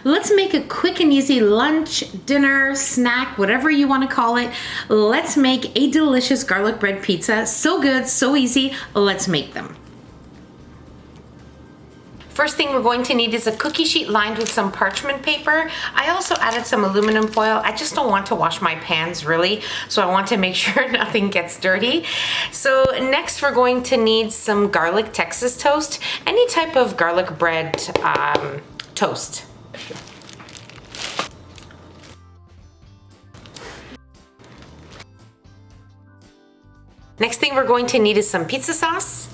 Let's make a quick and easy lunch, dinner, snack, whatever you want to call it. Let's make a delicious garlic bread pizza. So good, so easy. Let's make them. First thing we're going to need is a cookie sheet lined with some parchment paper. I also added some aluminum foil. I just don't want to wash my pans really, so I want to make sure nothing gets dirty. So next we're going to need some garlic Texas toast, any type of garlic bread toast. Next thing we're going to need is some pizza sauce.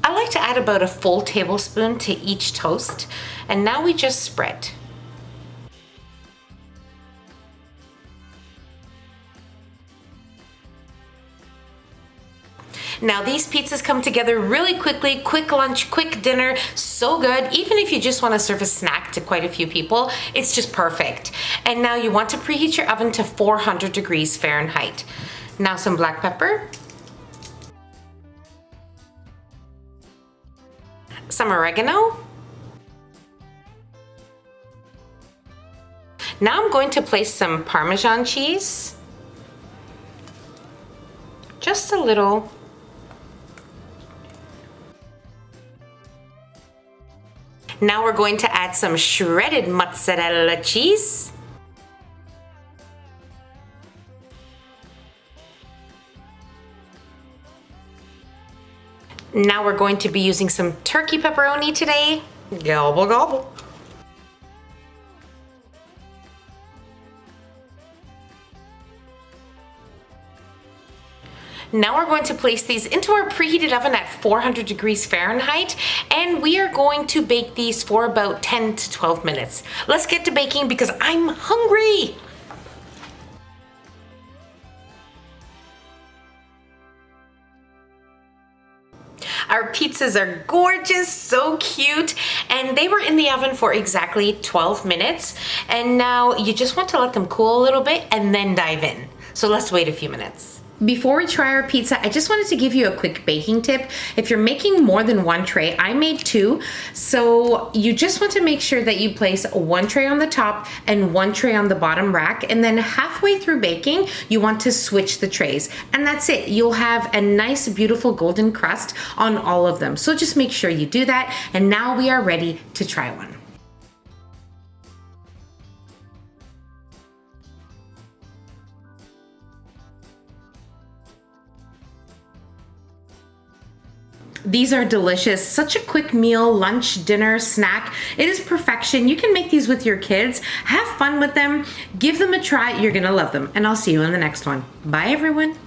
I like to add about a full tablespoon to each toast, and now we just spread. Now these pizzas come together really quickly, quick lunch, quick dinner, so good. Even if you just want to serve a snack to quite a few people, it's just perfect. And now you want to preheat your oven to 400 degrees Fahrenheit. Now some black pepper, some oregano. Now I'm going to place some Parmesan cheese, just a little. Now we're going to add some shredded mozzarella cheese. Now we're going to be using some turkey pepperoni today. Gobble gobble. Now we're going to place these into our preheated oven at 400 degrees Fahrenheit, and we are going to bake these for about 10 to 12 minutes. Let's get to baking because I'm hungry. Our pizzas are gorgeous, so cute, and they were in the oven for exactly 12 minutes. And now you just want to let them cool a little bit and then dive in. So let's wait a few minutes. Before we try our pizza, I just wanted to give you a quick baking tip. If you're making more than one tray, I made two, so you just want to make sure that you place one tray on the top and one tray on the bottom rack, and then halfway through baking, you want to switch the trays, and that's it. You'll have a nice, beautiful golden crust on all of them. So just make sure you do that, and now we are ready to try one. These are delicious. Such a quick meal, lunch, dinner, snack. It is perfection. You can make these with your kids. Have fun with them. Give them a try. You're gonna love them. And I'll see you in the next one. Bye, everyone.